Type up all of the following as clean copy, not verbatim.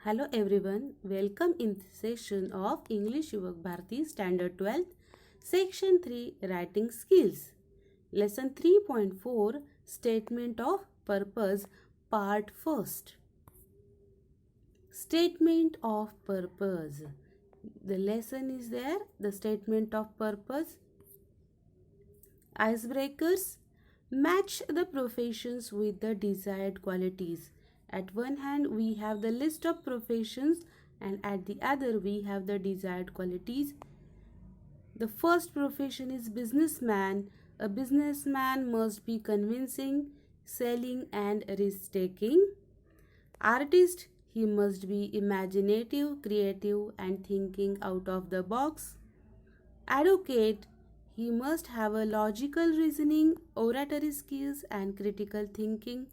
Hello everyone, welcome in this session of English Yuvak Bharati Standard 12th, Section 3 Writing Skills. Lesson 3.4 Statement of Purpose, Part 1st. Statement of Purpose. The lesson is there, the statement of purpose. Icebreakers. Match the professions with the desired qualities. At one hand, we have the list of professions, and at the other, we have the desired qualities. The first profession is businessman. A businessman must be convincing, selling, and risk taking. Artist, he must be imaginative, creative, and thinking out of the box. Advocate, he must have a logical reasoning, oratory skills, and critical thinking.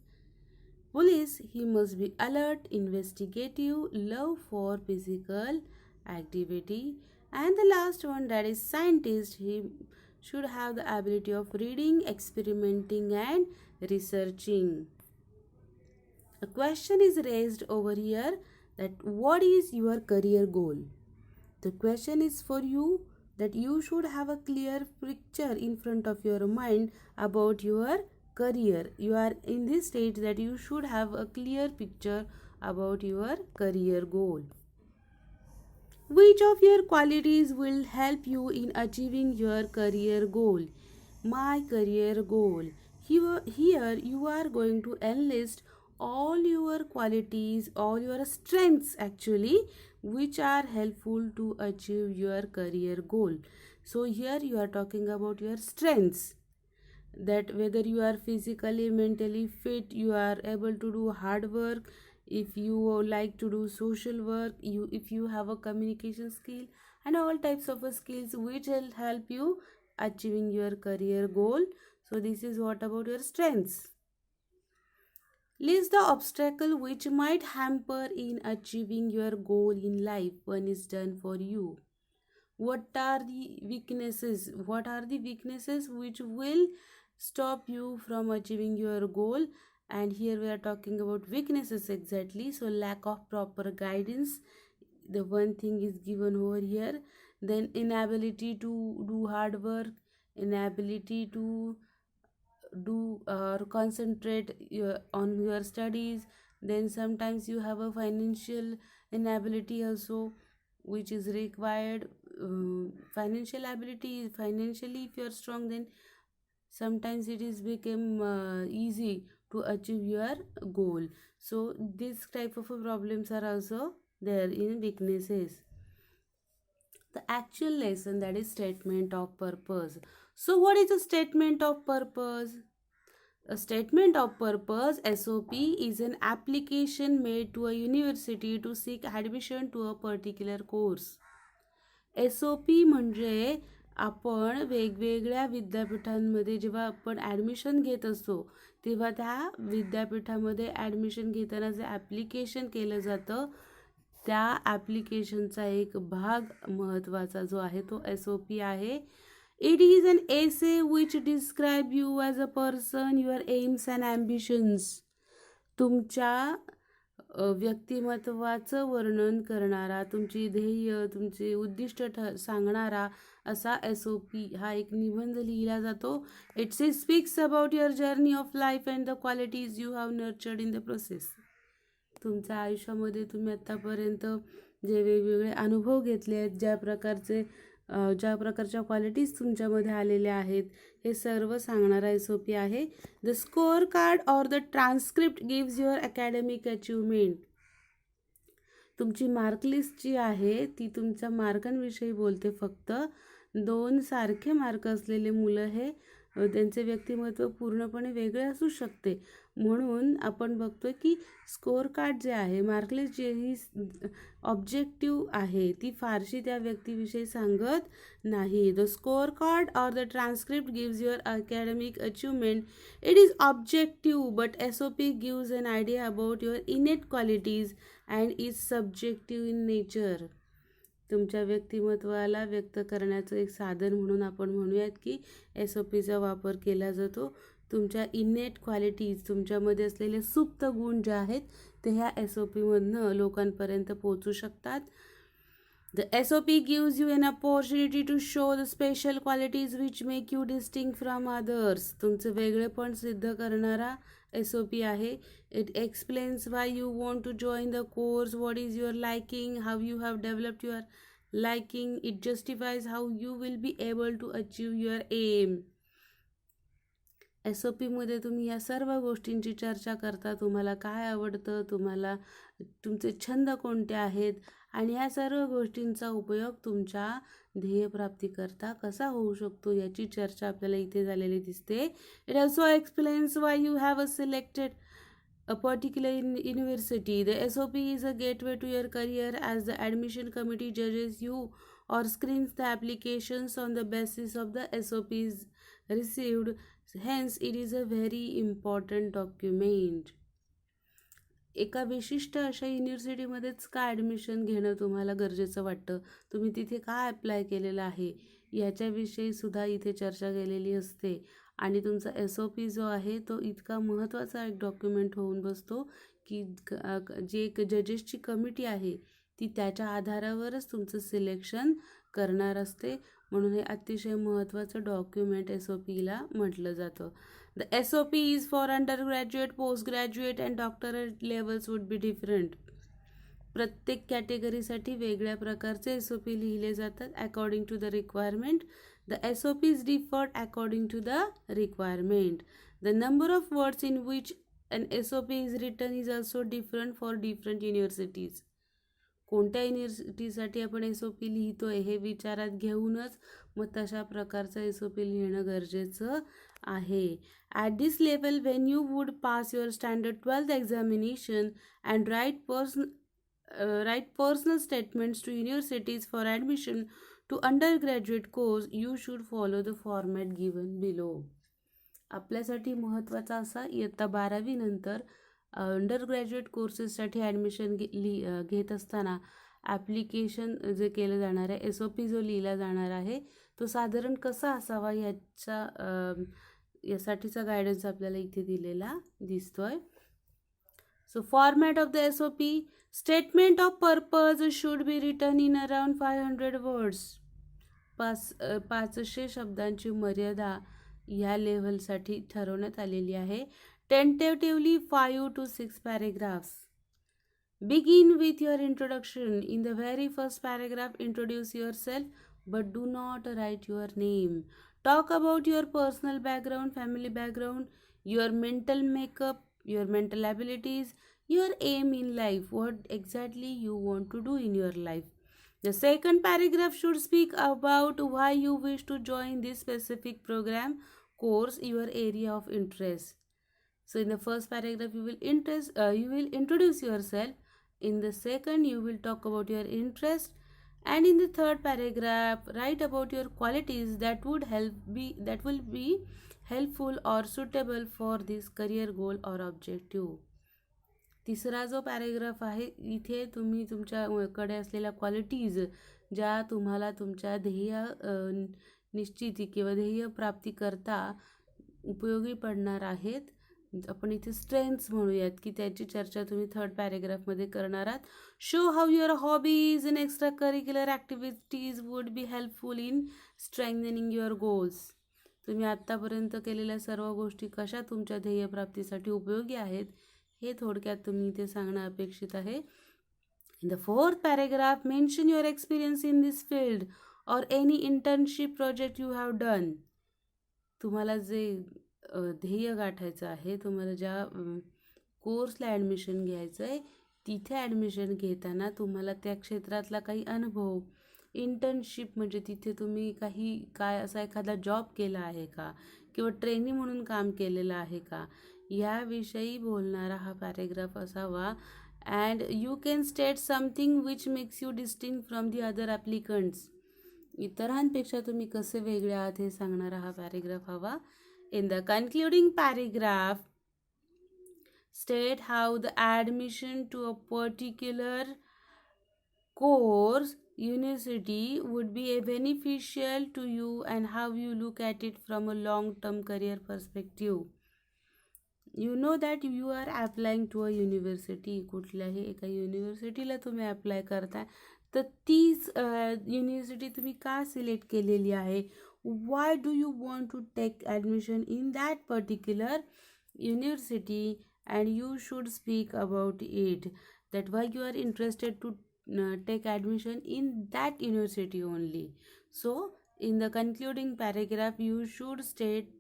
Police, he must be alert, investigative, love for physical activity. And the last one, that is scientist, he should have the ability of reading, experimenting, and researching. A question is raised over here that what is your career goal? The question is for you that you should have a clear picture in front of your mind about your career. You are in this stage that you should have a clear picture about your career goal. Which of your qualities will help you in achieving your career goal? My career goal. Here you are going to enlist all your qualities, all your strengths actually, which are helpful to achieve your career goal. So here you are talking about your strengths, that whether you are physically, mentally fit, you are able to do hard work, if you like to do social work, if you have a communication skill, and all types of skills which will help you achieving your career goal. So this is what about your strengths. List the obstacle which might hamper in achieving your goal in life when it's done for you. What are the weaknesses? What are the weaknesses which will stop you from achieving your goal? And here we are talking about weaknesses exactly. So lack of proper guidance, the one thing is given over here. Then inability to do hard work, inability to do or concentrate on your studies. Then sometimes you have a financial inability also, which is required. Financial ability, financially if you are strong, then sometimes it is become easy to achieve your goal. So this type of problems are also there in weaknesses. The actual lesson, that is statement of purpose. So what is a statement of purpose? A statement of purpose SOP is an application made to a university to seek admission to a particular course. SOP म्हणजे आपण वेगवेगळ्या विद्यापीठांमध्ये जेव्हा आपण admission घेत असतो तेव्हा त्या विद्यापीठामध्ये ॲडमिशन घेताना जे ॲप्लिकेशन केलं जातं त्या ॲप्लिकेशनचा एक भाग महत्त्वाचा जो आहे तो SOP आहे. It is an essay which describe you as a person, your aims and ambitions. तुमच्या व्यक्तिमत्वाचं वर्णन करणारा, तुमची ध्येय, तुमचे उद्दिष्ट सांगणारा असा SOP हा एक निबंध लिहिला जातो. It speaks about your journey of life and the qualities you have nurtured in the process. तुमच्या आयुष्यामध्ये तुम्ही आत्तापर्यंत जे वेगवेगळे अनुभव घेतले आहेत, ज्या प्रकारच्या क्वालिटीज तुमच्यामध्ये आलेल्या आहेत, हे सर्व सांगणारा SOP आहे. The score card or the transcript gives your academic achievement. तुमची मार्कलिस्ट जी आहे ती तुमच्या मार्कांविषयी बोलते. फक्त 2 सारखे मार्क असलेले मुलं हे त्यांचे व्यक्तिमत्व पूर्णपणे वेगळे असू शकते. म्हणून आपण बघतोय की स्कोअर कार्ड जे आहे, मार्कलिस्ट जी ही ऑब्जेक्टिव्ह आहे, ती फारशी त्या व्यक्तीविषयी सांगत नाही. The score card or the transcript gives your academic achievement. It is objective but SOP gives an idea about your innate qualities and is subjective in nature. तुमच्या व्यक्तिमत्वाला व्यक्त करण्याचं एक साधन म्हणून आपण म्हणूयात की SOPचा वापर केला जातो. तुमच्या इनेट क्वालिटीज, तुमच्यामध्ये असलेले सुप्त गुण जे आहेत ते ह्या SOP मधनं लोकांपर्यंत पोहोचू शकतात. The SOP gives you an opportunity to show the special qualities which make you distinct from others. तुमचं वेगळेपण सिद्ध करणारा SOP आहे. It explains why you want to join the course, what is your liking, how you have developed your liking. It justifies how you will be able to achieve your aim. SOP मध्ये तुम्ही या सर्व गोष्टींची चर्चा करता. तुम्हाला काय आवडतं, तुम्हाला तुमचे छंद कोणते आहेत आणि या सर्व गोष्टींचा उपयोग तुमच्या ध्येयप्राप्तीकरता कसा होऊ शकतो याची चर्चा आपल्याला इथे झालेली दिसते. It also explains Y you have selected a particular university. The SOP is a gateway to your career as the admission committee judges you or screens the applications on the basis of the SOPs received. Hence, it is a very important document. एका विशिष्ट अशा युनिव्हर्सिटीमध्येच का admission घेणं तुम्हाला गरजेचं वाटतं, तुम्ही तिथे का अप्लाय केलेलं आहे याच्याविषयी सुद्धा इथे चर्चा केलेली असते. आणि तुमचा SOP जो आहे तो इतका महत्त्वाचा एक डॉक्युमेंट होऊन बसतो की जी एक जजेसची कमिटी आहे ती त्याच्या आधारावरच तुमचं सिलेक्शन करणार असते. म्हणून हे अतिशय महत्त्वाचं डॉक्युमेंट SOPला म्हटलं जातं. The SOP is for undergraduate, postgraduate and doctorate levels would be different. प्रत्येक कॅटेगरीसाठी वेगळ्या प्रकारचे SOP लिहिले जातात according to the requirement. The SOPs differed according to the requirement. The number of words in which an SOP is written is also different for different universities. कोणत्या युनिव्हर्सिटीसाठी आपण SOP लिहितोय हे विचारात घेऊनच मग तशा प्रकारचा SOP लिहिणं गरजेचं आहे. At this level, when you would pass your standard 12th examination and write personal statements to universities for admission to undergraduate course, you should follow the format given below. आपल्यासाठी महत्त्वाचा असा इयत्ता 12वी नंतर अंडरग्रॅज्युएट कोर्सेससाठी ॲडमिशन घेत असताना application जे केलं जाणार आहे SOP जो लिहिला जाणार आहे तो साधारण कसा असावा यासाठीचा गायडन्स आपल्याला इथे दिलेला दिसतोय. So format of the SOP. Statement of purpose should be written in around 500 words. 500 शब्दांची मर्यादा या लेव्हलसाठी ठरवण्यात आलेली आहे. Tentatively 5 to 6 paragraphs. Begin with your introduction. In the very first paragraph, introduce yourself, but do not write your name. Talk about your personal background, family background, your mental makeup, your mental abilities, your aim in life, what exactly you want to do in your life. The second paragraph should speak about why you wish to join this specific program, course, your area of interest. So in the first paragraph you will introduce yourself. In the second you will talk about your interest, and in the third paragraph write about your qualities that will be helpful or suitable for this career goal or objective. तिसरा जो paragraph आहे इथे तुम्ही तुमच्याकडे असलेल्या qualities ज्या तुम्हाला तुमच्या ध्येय निश्चिती किंवा ध्येय प्राप्ती करता उपयोगी पडणार आहेत, आपण इथे स्ट्रेंथ्स म्हणूयात की त्याची चर्चा तुम्ही थर्ड पॅरेग्राफमध्ये करणार आहात. Show how your hobbies and extra curricular activities would be helpful in strengthening your goals. तुम्ही आत्तापर्यंत केलेल्या सर्व गोष्टी कशा तुमच्या ध्येयप्राप्तीसाठी उपयोगी आहेत हे थोडक्यात तुम्ही इथे सांगणं अपेक्षित आहे. In the fourth paragraph mention your experience in this field or any internship project you have done. तुम्हाला जे ध्येय गाठायचं आहे, तुम्हाला ज्या कोर्सला ॲडमिशन घ्यायचं आहे तिथे ॲडमिशन घेताना तुम्हाला त्या क्षेत्रातला काही अनुभव, इंटर्नशिप म्हणजे तिथे तुम्ही काय असा एखादा जॉब केला आहे का किंवा ट्रेनी म्हणून काम केलेलं आहे का याविषयी बोलणारा हा पॅरेग्राफ असावा. And you can state something which makes you distinct from the other applicants. इतरांपेक्षा तुम्ही कसे वेगळे आहात हे सांगणारा हा पॅरेग्राफ हवा. In the concluding paragraph, state how the admission to a particular course, university would be beneficial to you and how you look at it from a long-term career perspective. You know that you are applying to a university. कुठल्याही एका युनिव्हर्सिटीला तुम्ही apply करताय, तर तीच university तुम्ही का select केलेली आहे? Why do you want to take admission in that particular university, and you should speak about it, that why you are interested to take admission in that university only. So in the concluding paragraph you should state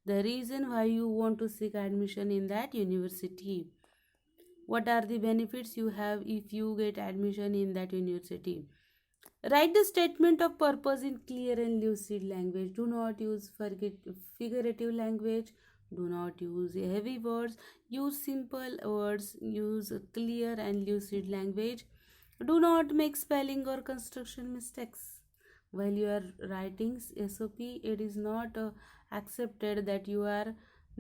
the reason why you want to seek admission in that university. What are the benefits you have if you get admission in that university? Write the statement of purpose in clear and lucid language. Do not use figurative language. Do not use heavy words. Use simple words. Use clear and lucid language. Do not make spelling or construction mistakes. While you are writing SOP, it is not accepted that you are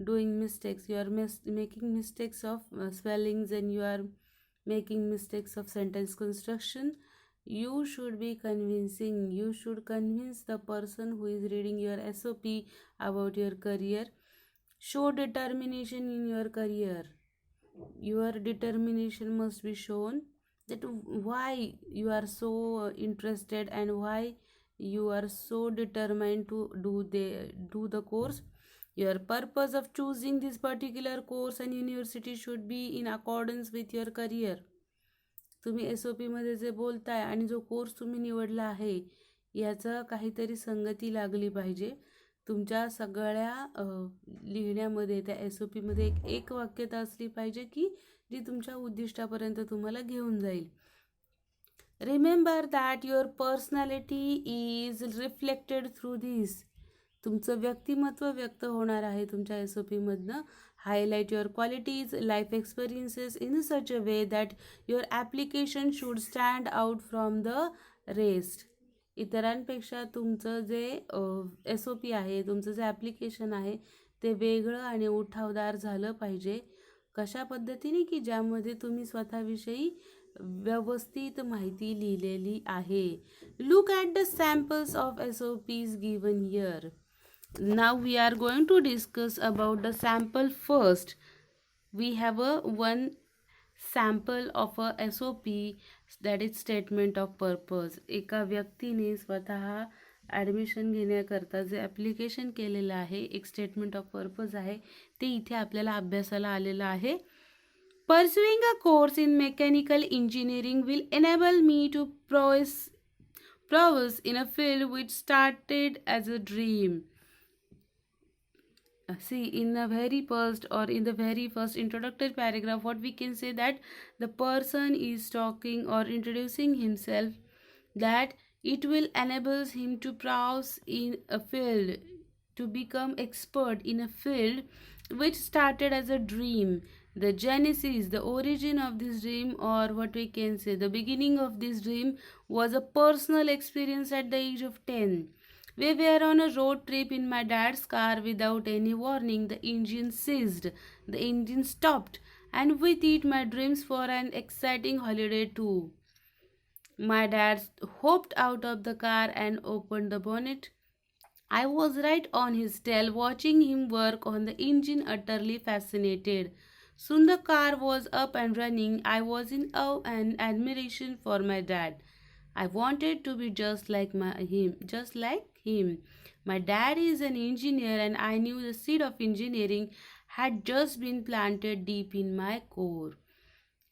doing mistakes. You are making mistakes of spellings, and you are making mistakes of sentence construction. You should be convincing. You should convince the person who is reading your SOP about your career. Show determination in your career. Your determination must be shown, that why you are so interested and why you are so determined to do the course. Your purpose of choosing this particular course and university should be in accordance with your career. तुम्ही SOP मध्ये जे बोलताय आणि जो course तुम्ही निवडला आहे याचा काहीतरी संगती लागली पाहिजे. तुमच्या सगळ्या लिहिण्यामध्ये त्या SOP मध्ये एक वाक्यता असली पाहिजे की जी तुमच्या उद्दिष्टापर्यंत तुम्हाला घेऊन जाईल. Remember that your personality is reflected through this. तुमचं व्यक्तिमत्व व्यक्त होणार आहे तुमच्या SOP मधनं. Highlight your qualities, life experiences in such a way that your application should stand out from the rest. इतरांपेक्षा तुमचं जे SOP आहे, तुमचं जे ॲप्लिकेशन आहे ते वेगळं आणि उठावदार झालं पाहिजे. कशा पद्धतीने की ज्यामध्ये तुम्ही स्वतःविषयी व्यवस्थित माहिती लिहिलेली आहे. Look at the samples of SOPs given here. Now we are going to discuss about the sample first. We have one sample of a SOP, that is statement of purpose. एका व्यक्तीने स्वतः ॲडमिशन घेण्याकरता जे application केलेलं आहे, एक statement of purpose आहे, ते इथे आपल्याला अभ्यासाला आलेलं आहे. Pursuing a course in mechanical engineering will enable me to progress in a field which started as a dream. See, in the very first introductory paragraph, what we can say, that the person is talking or introducing himself, that it will enable him to progress in a field, to become expert in a field which started as a dream. The genesis, the origin of this dream, or what we can say, the beginning of this dream was a personal experience at the age of 10. We were on a road trip in my dad's car. Without any warning, the engine seized. The engine stopped, and with it my dreams for an exciting holiday too. My dad hopped out of the car and opened the bonnet. I was right on his tail, watching him work on the engine, utterly fascinated. Soon the car was up and running. I was in awe and admiration for my dad. I wanted to be just like him. My dad is an engineer, and I knew the seed of engineering had just been planted deep in my core.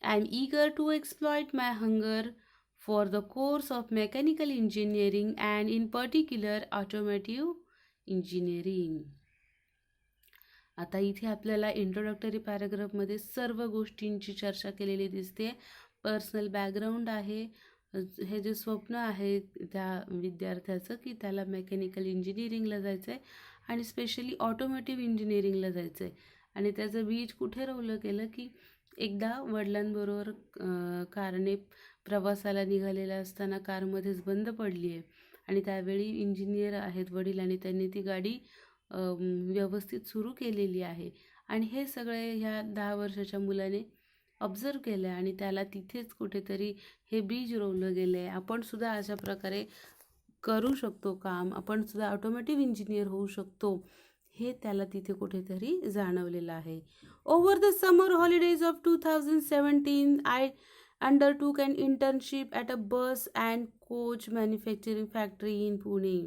I am eager to exploit my hunger for the course of mechanical engineering, and in particular automotive engineering. आता इथे आपल्याला introductory पॅराग्राफमध्ये सर्व गोष्टींची चर्चा केलेली दिसते. Personal background आहे, हे जे स्वप्न आहे त्या विद्यार्थ्याचं की त्याला मेकॅनिकल इंजिनिअरिंगला जायचं आहे आणि स्पेशली ऑटोमोटिव्ह इंजिनिअरिंगला जायचं आहे. आणि त्याचं बीज कुठे रोवलं गेलं की एकदा वडिलांबरोबर कारने प्रवासाला निघालेला असताना कारमध्येच बंद पडली आहे, आणि त्यावेळी इंजिनियर आहेत वडील, आणि त्यांनी ती गाडी व्यवस्थित सुरू केलेली आहे. आणि हे सगळे ह्या 10 वर्षाच्या मुलाने ऑब्झर्व केलं आहे, आणि त्याला तिथेच कुठेतरी हे बीज रोवलं गेलं आहे. आपण सुद्धा अशा प्रकारे करू शकतो काम, आपण सुद्धा ऑटोमोटिव्ह इंजिनियर होऊ शकतो, हे त्याला तिथे कुठेतरी जाणवलेलं आहे. Over the summer holidays of 2017 I undertook an internship at a bus and coach manufacturing factory in Pune.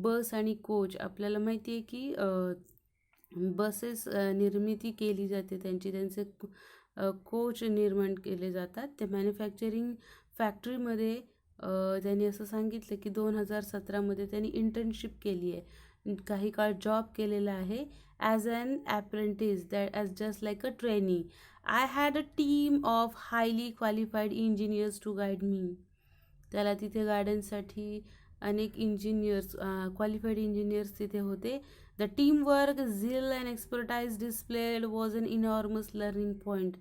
Bus आणि कोच आपल्याला माहिती आहे की बसेस निर्मिती केली जाते, त्यांचे कोच निर्माण केले जातात. त्या मॅन्युफॅक्चरिंग फॅक्टरीमध्ये त्यांनी असं सांगितलं की 2017मध्ये त्यांनी इंटर्नशिप केली आहे, काही काळ जॉब केलेला आहे as an apprentice, that as just like a trainee. I had a team of highly qualified engineers to guide me. त्याला तिथे गार्डनसाठी अनेक इंजिनियर्स, क्वालिफाईड इंजिनियर्स तिथे होते. The team work, zeal and expertise displayed was an enormous learning point.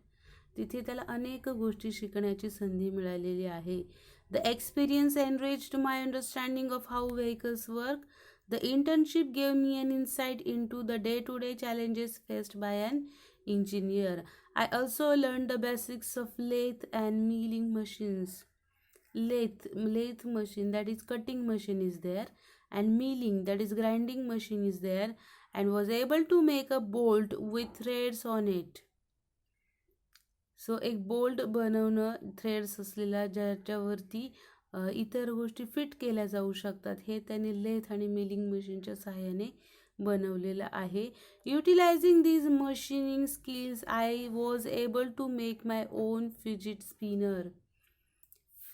तिथे त्याला अनेक गोष्टी शिकण्याची संधी मिळालेली आहे. The experience enriched my understanding of how vehicles work. The internship gave me an insight into the day-to-day challenges faced by an engineer. I also learned the basics of lathe and milling machines. Lathe machine, that is cutting machine, is there, and milling, that is grinding machine, is there, and was able to make a bolt with threads on it. So एक bolt बनवणं threads असलेला ज्याच्यावरती इतर गोष्टी fit केल्या जाऊ शकतात, हे त्याने लेथ आणि मिलिंग मशीनच्या सहाय्याने बनवलेलं आहे. Utilising these machining skills I was able to make my own fidget spinner.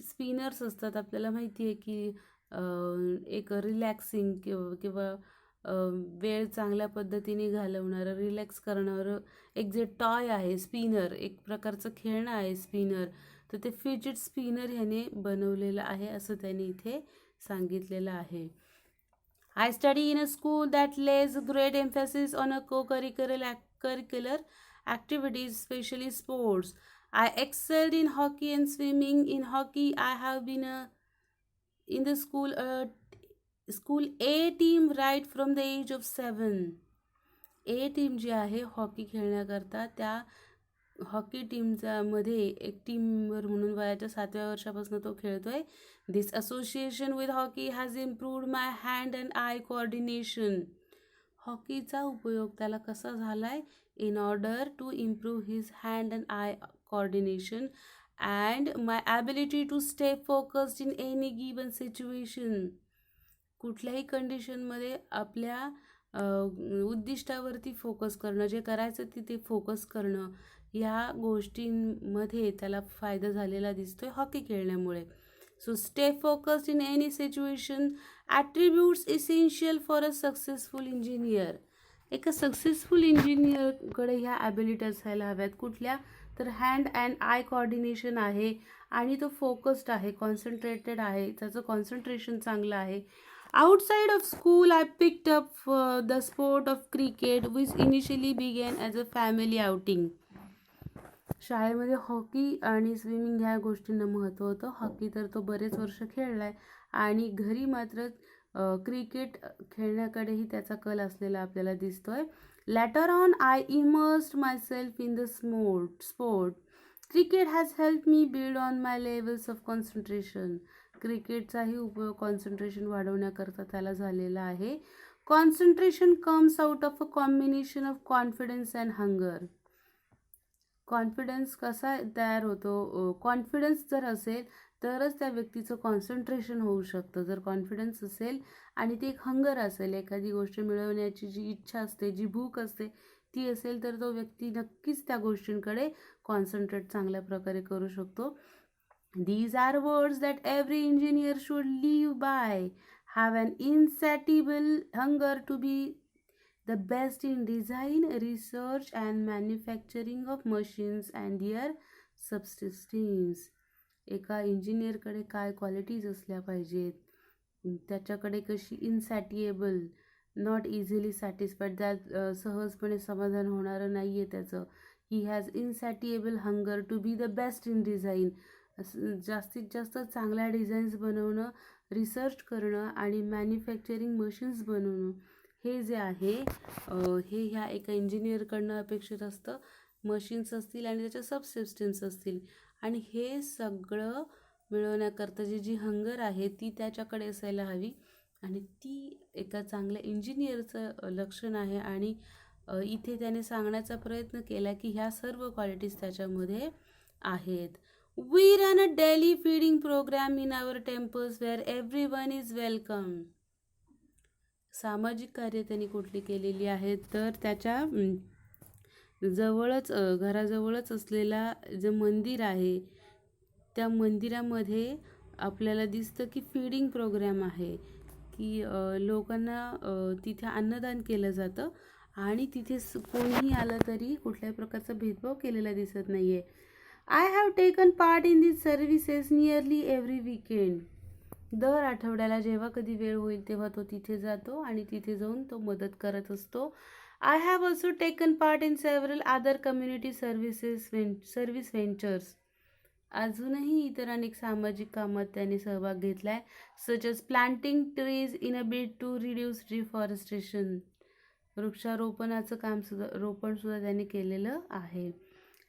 Spinners असतात, आपल्याला माहिती आहे की एक रिलॅक्सिंग किंवा वेळ चांगल्या पद्धतीने घालवणारं, रिलॅक्स करणारं एक जे टॉय आहे स्पिनर, एक प्रकारचं खेळणं आहे स्पिनर, तर ते फिजिट स्पिनर ह्याने बनवलेलं आहे असं त्याने इथे सांगितलेलं आहे. I study in a school that lays great emphasis on a curricular activities, specially sports. I excelled in hockey and swimming. In hockey I have been in the school A team right from the age of 7. A team जी आहे hockey खेळण्याकरता, त्या hockey टीमच्या मध्ये एक टीमवर म्हणून वयाच्या 7व्या वर्षापासून तो खेळतोय. This association with hockey has improved my hand and eye coordination. हॉकीचा उपयोग त्याला कसा झालाय, in order to improve his hand and eye coordination and my ability to stay focused in any given situation. कुठल्याही कंडिशनमध्ये आपल्या उद्दिष्टावरती फोकस करणं, जे करायचं तिथे फोकस करणं, या गोष्टींमध्ये त्याला फायदा झालेला दिसतोय हॉकी खेळण्यामुळे. So stay focused in any situation, attributes essential for a successful engineer. एका सक्सेसफुल इंजिनियरकडे ह्या ॲबिलिटी असायला हव्यात. कुठल्या, तर हँड अँड आय कोऑर्डिनेशन आहे आणि तो फोकस्ड आहे, कॉन्सन्ट्रेटेड आहे, त्याचं कॉन्सन्ट्रेशन चांगलं आहे. Outside of school I picked up the sport of cricket which initially began as a family outing. शाळेमध्ये हॉकी आणि स्विमिंग ह्या गोष्टींना महत्त्व होतं. हॉकी तर तो बरेच वर्ष खेळला आहे आणि घरी मात्र क्रिकेट खेळण्याकडेही त्याचा कल असलेला आपल्याला दिसतोय. Later on, I immersed myself in the sport. Cricket has helped me build on my levels of concentration. क्रिकेटचाही उपयोग कॉन्सन्ट्रेशन वाढवण्याकरता त्याला झालेला आहे. Concentration comes out of a combination of confidence and hunger. Confidence कसा तयार होतो, कॉन्फिडन्स जर असेल तरच त्या व्यक्तीचं कॉन्सन्ट्रेशन होऊ शकतं. जर कॉन्फिडन्स असेल आणि ती एक हंगर असेल, एखादी गोष्ट मिळवण्याची जी इच्छा असते, जी भूक असते ती असेल, तर तो व्यक्ती नक्कीच त्या गोष्टींकडे कॉन्सन्ट्रेट चांगल्या प्रकारे करू शकतो. These are words that every engineer should live by. Have an insatiable hunger to be the best in design, research and manufacturing of machines and their subsystems. एका इंजिनियरकडे काय क्वालिटीज असल्या पाहिजेत, त्याच्याकडे कशी इनसॅटिएबल, नॉट इझिली सॅटिस्फाईड, त्यात सहजपणे समाधान होणारं नाही आहे त्याचं. He has insatiable hunger to be the best in design. जास्तीत जास्त चांगल्या डिझाईन्स बनवणं, रिसर्च करणं आणि मॅन्युफॅक्चरिंग मशीन्स बनवणं, हे जे आहे हे ह्या एका इंजिनियरकडनं अपेक्षित असतं. मशीन्स असतील आणि त्याच्या सबसिस्टम्स असतील, आणि हे सगळं मिळवण्याकरता जी हंगर आहे ती त्याच्याकडे असायला हवी. आणि ती एका चांगल्या इंजिनियरचं लक्षण आहे. आणि इथे त्याने सांगण्याचा प्रयत्न केला की ह्या सर्व क्वालिटीज त्याच्यामध्ये आहेत. We run a daily feeding programme in our temples where everyone is welcome. सामाजिक कार्य त्यांनी कुठली केलेली आहेत, तर त्याच्या जवळच घराजवळच असलेला जे मंदिर आहे त्या मंदिरामध्ये आपल्याला दिसतं की फीडिंग प्रोग्राम आहे, की लोकांना तिथे अन्नदान केलं जातं आणि तिथे कोणीही आलं तरी कुठल्याही प्रकारचा भेदभाव केलेला दिसत नाही आहे. I have taken part in this services nearly every weekend. दर आठवड्याला जेव्हा कधी वेळ होईल तेव्हा तो तिथे जातो आणि तिथे जाऊन तो मदत करत असतो. I have also taken part in several other community service ventures. अजूनही इतर अनेक सामाजिक कामात त्यांनी सहभाग घेतलाय, such as planting trees in a bid to reduce deforestation. वृक्षारोपणाचं रोपण सुद्धा त्यांनी केलेलं आहे.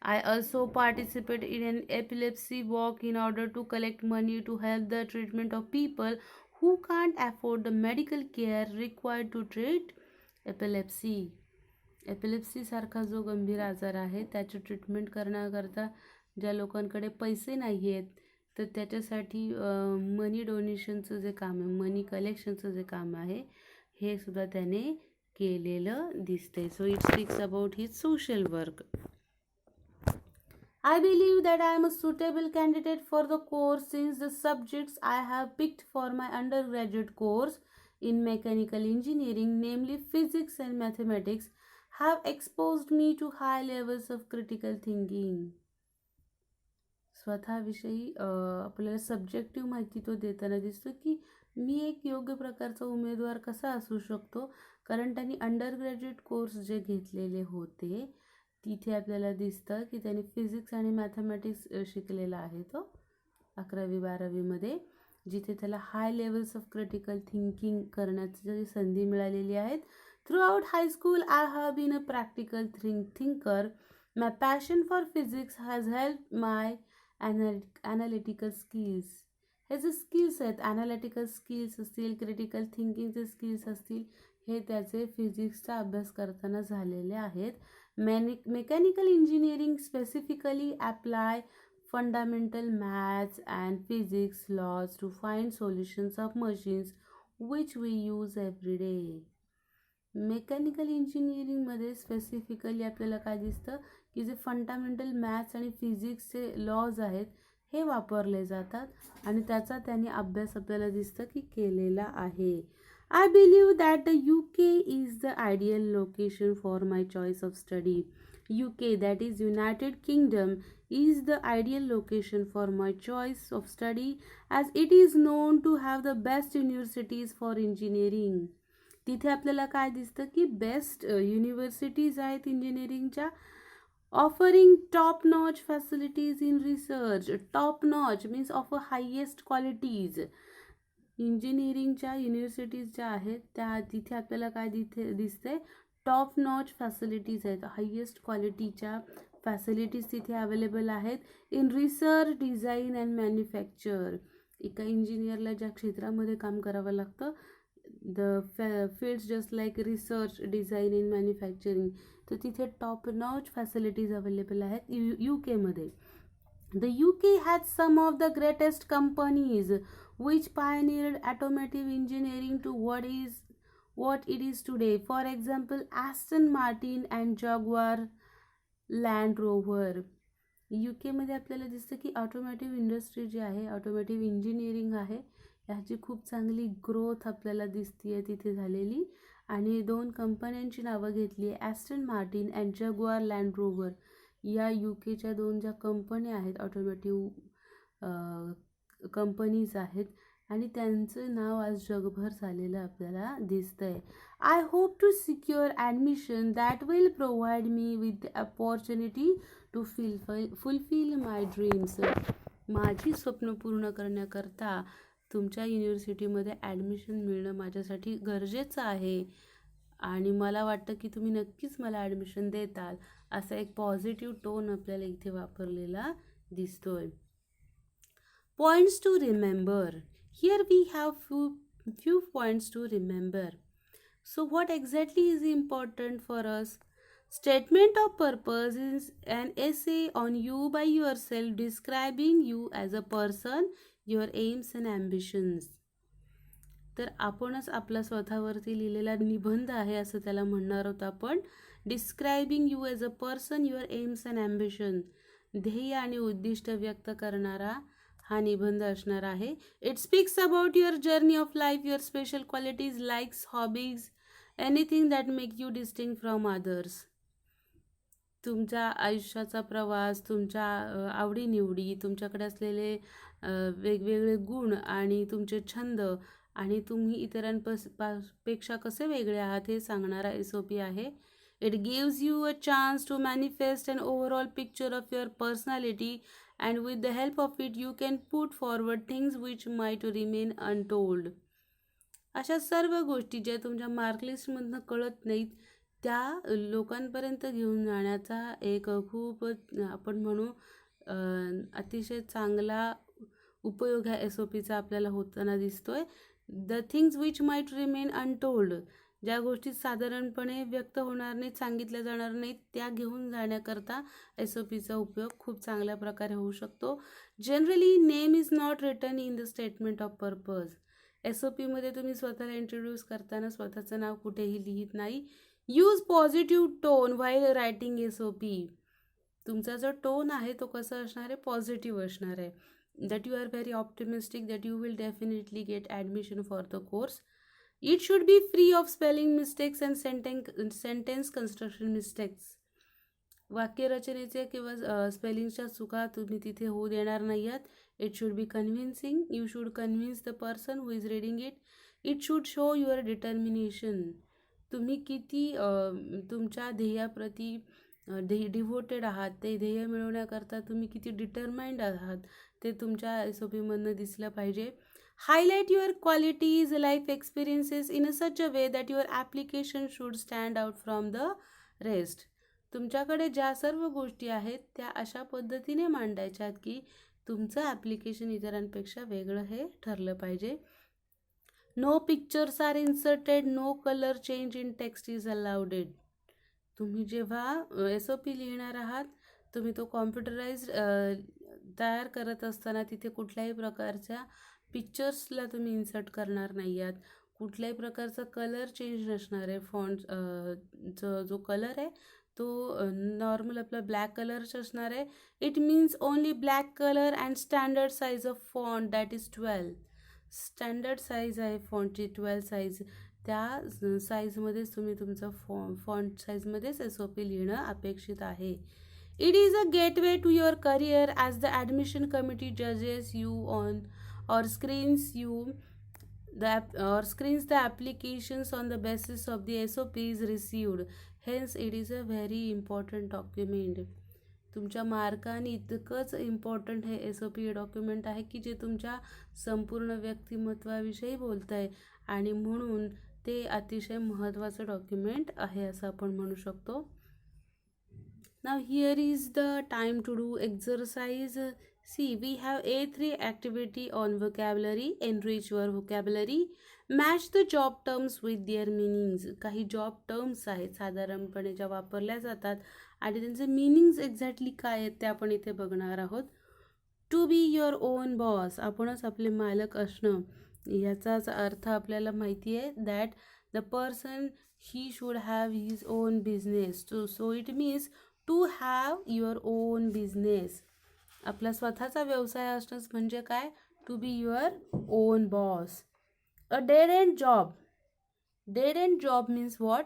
I also participate in an epilepsy walk in order to collect money to help the treatment of people who can't afford the medical care required to treat epilepsy. Epilepsy सारखा जो गंभीर आजार आहे त्याची ट्रीटमेंट करण्याकरता ज्या लोकांकडे पैसे नाही आहेत, तर त्याच्यासाठी मनी डोनेशनचं जे काम आहे, मनी कलेक्शनचं जे काम आहे, हे सुद्धा त्याने केलेलं दिसते. So it speaks about his social work. I believe that I am a suitable candidate for the course since the subjects I have picked for my undergraduate course in mechanical engineering, namely physics and mathematics, have exposed me to high levels of critical thinking. स्वतःविषयी आपल्याला subjective माहिती तो देताना दिसतो की मी एक योग्य प्रकारचा उमेदवार कसा असू शकतो, कारण त्यांनी अंडरग्रॅज्युएट कोर्स जे घेतलेले होते तिथे आपल्याला दिसतं की त्यांनी फिजिक्स आणि मॅथमॅटिक्स शिकलेला आहे तो 11वी-12वीमध्ये, जिथे त्याला हाय लेवल्स ऑफ क्रिटिकल थिंकिंग करण्याची संधी मिळालेली आहेत. Through out high school I have been a practical thinker. My passion for physics has help my analytical skills. हे जे स्किल्स आहेत, ॲनालिटिकल स्किल्स असतील, क्रिटिकल थिंकिंगचे स्किल्स असतील, हे त्याचे फिजिक्सचा अभ्यास करताना झालेले आहेत. Mechanical engineering specifically apply fundamental maths and physics laws to find solutions of machines which we use every day. Mechanical इंजिनिअरिंगमध्ये स्पेसिफिकली आपल्याला काय दिसतं की जे फंडामेंटल मॅथ्स आणि फिजिक्सचे लॉज आहेत हे वापरले जातात आणि त्याचा त्यांनी अभ्यास आपल्याला दिसतं की केलेला आहे. I believe that the UK is the ideal location for my choice of study. UK, that is United Kingdom, is the ideal location for my choice of study as it is known to have the best universities for engineering. तिथे आपल्याला काय दिसतं की best universities आहेत इंजिनिअरिंगच्या, offering top notch facilities in research. Top notch means of a highest qualities. इंजिनिअरिंगच्या universities ज्या आहेत त्या तिथे आपल्याला काय दिसते, टॉप नॉच फॅसिलिटीज आहेत, हायेस्ट क्वालिटीच्या फॅसिलिटीज तिथे अवेलेबल आहेत. In research, design and manufacture. एका इंजिनियरला ज्या क्षेत्रामध्ये काम करावं लागतं, the fields just like research, design and manufacturing, तर तिथे टॉप नॉच फॅसिलिटीज अवेलेबल आहेत UK. The UK has some of the greatest companies which pioneered automotive engineering to what it is today. For example, Aston Martin and Jaguar Land Rover. UK आपल्याला दिसतं की automotive industry जी आहे, automotive engineering आहे, ह्याची खूप चांगली growth आपल्याला दिसते तिथे झालेली. आणि 2 कंपन्यांची नावं घेतली आहे, Aston Martin and Jaguar land rover. या UKच्या 2 ज्या कंपन्या आहेत, ऑटोमोटिव्ह कंपनीज आहेत, आणि त्यांचं नाव आज जगभर झालेलं आपल्याला दिसतंय. I hope to secure admission that will provide me with the opportunity to fulfil my dreams. माझी स्वप्न पूर्ण करण्याकरता तुमच्या युनिव्हर्सिटीमध्ये ॲडमिशन मिळणं माझ्यासाठी गरजेचं आहे आणि मला वाटतं की तुम्ही नक्कीच मला ॲडमिशन देताल, असा एक पॉझिटिव्ह टोन आपल्याला इथे वापरलेला दिसतोय. Points to remember. Here we have few few points to remember. So what exactly is important for us? Statement of purpose is an essay on you by yourself, describing you as a person, your aims and ambitions. तर आपणच आपला स्वतःवरती लिहिलेला निबंध आहे असं त्याला म्हणणार आहोत आपण. Describing you as a person, your aims and ambition. ध्येय आणि उद्दिष्ट व्यक्त करणारा हा निबंध असणार आहे. It speaks about your journey of life, your special qualities, likes, hobbies, anything that make you distinct from others. तुमच्या आयुष्याचा प्रवास, तुमच्या आवडीनिवडी, तुमच्याकडे असलेले वेगवेगळे गुण आणि तुमचे छंद आणि तुम्ही पेक्षा कसे वेगळे आहात हे सांगणारा SOP आहे. It gives you a chance to manifest an overall picture of your personality and with the help of it you can put forward things which might remain untold. अशा सर्व गोष्टी ज्या तुमच्या मार्कलिस्टमधनं कळत नाहीत त्या लोकांपर्यंत घेऊन जाण्याचा एक खूप आपण म्हणू अतिशय चांगला उपयोग ह्या SOPचा आपल्याला होताना दिसतोय. The things which might remain untold, ज्या गोष्टी साधारणपणे व्यक्त होणार नाहीत, सांगितल्या जाणार नाहीत, त्या घेऊन जाण्याकरता SOPचा उपयोग खूप चांगल्या प्रकारे होऊ शकतो. Generally name is not written in the statement of purpose. SOPमध्ये तुम्ही स्वतःला इंट्रोड्यूस करताना स्वतःचं नाव कुठेही लिहित नाही. Use positive tone while writing SOP. तुमचा जो टोन आहे तो कसा असणार आहे? पॉझिटिव्ह असणार आहे. That you are very optimistic that you will definitely get admission for the course. It should be free of spelling mistakes and sentence construction mistakes. वाक्यरचनेचे किंवा स्पेलिंगच्या चुका तुम्ही तिथे होऊ देणार नाही आहात. It should be convincing. You should convince the person who is reading it. It should show your determination. तुम्ही किती तुमच्या ध्येयाप्रती डिव्होटेड आहात, ते ध्येय मिळवण्याकरता तुम्ही किती डिटरमाइंड आहात ते तुमच्या SOPमधनं दिसलं पाहिजे. Highlight your qualities, life experiences in such a way that your application should stand out from the rest. तुमच्याकडे ज्या सर्व गोष्टी आहेत त्या अशा पद्धतीने मांडायच्यात की तुमचं ॲप्लिकेशन इतरांपेक्षा वेगळं हे ठरलं पाहिजे. No pictures are inserted, no colour change in text is allowed. तुम्ही जेव्हा SOP लिहिणार आहात तुम्ही तो कॉम्प्युटराइज तयार करत असताना तिथे कुठल्याही प्रकारच्या पिक्चर्सला तुम्ही इन्सर्ट करणार नाही आहात. कुठल्याही प्रकारचा कलर चेंज नसणार आहे. फॉन्ट जो कलर आहे तो नॉर्मल आपला ब्लॅक कलरच असणार आहे. It means only black colour and standard size of font that is 12. Standard size आहे फॉन्टची 12 साईज. त्या साईजमध्येच तुम्ही तुमचं फॉन्ट साईजमध्येच SOP लिहिणं अपेक्षित आहे. It is a gateway to your career as the admission committee जजेस you on or screens the applications on the basis of the SOPs received. Hence it is a very important document. तुमच्या मार्काने इतकंच important हे SOP document आहे की जे तुमच्या संपूर्ण व्यक्तिमत्वाविषयी बोलत आहे आणि म्हणून ते अतिशय महत्त्वाचं डॉक्युमेंट आहे असं आपण म्हणू शकतो. Now here is the time to do exercise. See, we have A3 activity on vocabulary. Enrich your vocabulary. Match the job terms with their meanings. काही जॉब टर्म्स आहेत साधारणपणे ज्या वापरल्या जातात आणि त्यांचे मीनिंग्स एक्झॅक्टली काय आहेत ते आपण इथे बघणार आहोत. To be your own boss, आपणच आपले मालक असणं, याचाच अर्थ आपल्याला माहिती आहे. That the person he should have his own business. So it means to have your own business. आपला स्वतःचा व्यवसाय असणंच म्हणजे काय? To be your own boss. A dead end job. Dead end job means what?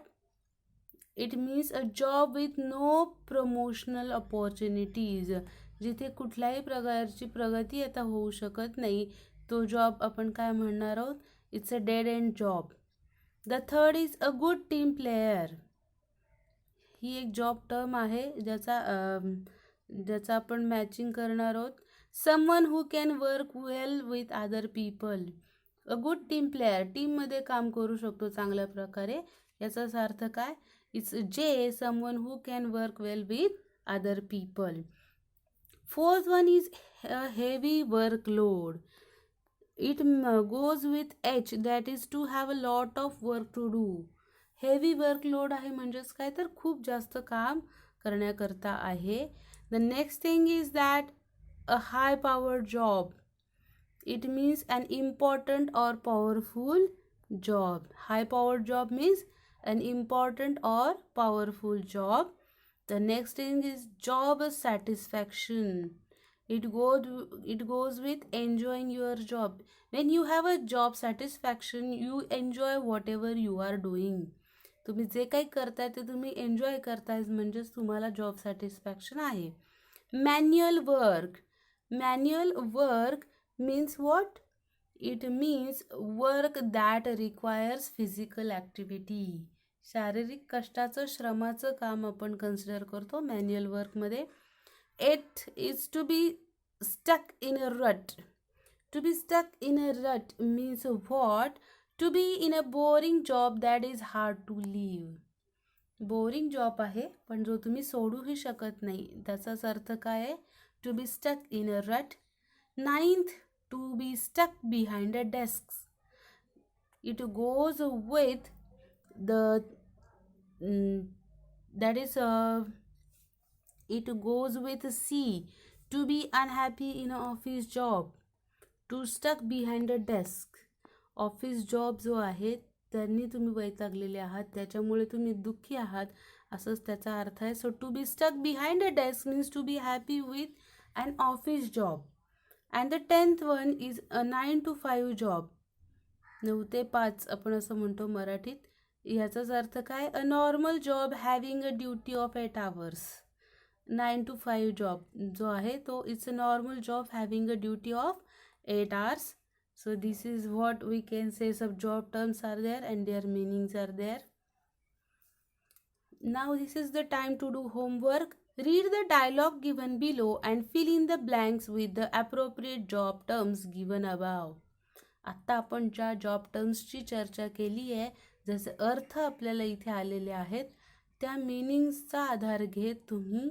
It means a job with no promotional opportunities. जिथे कुठल्याही प्रकारची प्रगती आता होऊ शकत नाही तो जॉब आपण काय म्हणणार आहोत? It's a dead end job. The third is a good team player. ही एक जॉब टर्म आहे ज्याचा आपण मॅचिंग करणार आहोत. Someone who can work well with other people. A good team player, टीममध्ये काम करू शकतो चांगल्या प्रकारे. याचाच अर्थ काय? इट्स जे someone who can work well with other people. Fourth one is heavy workload. It goes with H, that is to have a lot of work to do. Heavy workload आहे म्हणजेच काय तर खूप जास्त काम करण्याकरता आहे. The next thing is that a high power job. It means an important or powerful job. High powered job means an important or powerful job. The next thing is job satisfaction. It goes with enjoying your job. When you have a job satisfaction, you enjoy whatever you are doing. तुम्ही जे काही करताय ते तुम्ही enjoy करताय म्हणजेच तुम्हाला job satisfaction आहे. Manual work. Manual work means what? It means work that requires physical activity. शारीरिक कष्टाचं श्रमाचं काम आपण कन्सिडर करतो manual वर्कमध्ये. It is to be stuck in a rut. To be stuck in a rut means what? To be in a boring job that is hard to leave. Boring job आहे पण जो तुम्ही सोडूही शकत नाही, त्याचाच अर्थ काय आहे? टू बी स्टक इन अ रट. 9th, to be stuck behind a desk. It goes with the that is it goes with C, to be unhappy in an office job. To stuck behind a desk. Office job जो आहे त्यांनी तुम्ही वैतागलेले आहात, त्याच्यामुळे तुम्ही दुःखी आहात, असंच त्याचा अर्थ आहे. So to be stuck behind a desk means to be happy with an office job. And the 10th one is a 9 to 5 job. 9 ते 5 आपण असं म्हणतो मराठीत. याचाच अर्थ काय? A normal job having a duty of 8 hours. 9 to 5 job जो आहे तो it's a normal job having a duty of 8 hours. So this is what we can say. Some job terms are there and their meanings are there. Now this is the time to do homework. Read the dialogue given below and fill in the blanks with the appropriate job terms given above. आत्ता आपण ज्या job टर्म्सची चर्चा केली आहे, जसे अर्थ आपल्याला इथे आलेले आहेत, त्या मिनिंग्सचा आधार घेत तुम्ही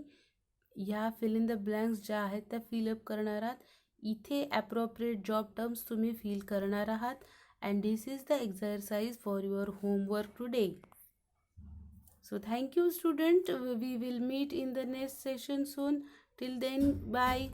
ह्या फिल इन द ब्लँक्स ज्या आहेत त्या फिलअप करणार आहात. इथे ॲप्रोप्रिएट जॉब टर्म्स तुम्ही फिल करणार आहात. And this is the exercise for your homework today. So thank you student. We will meet in the next session soon. Till then, bye.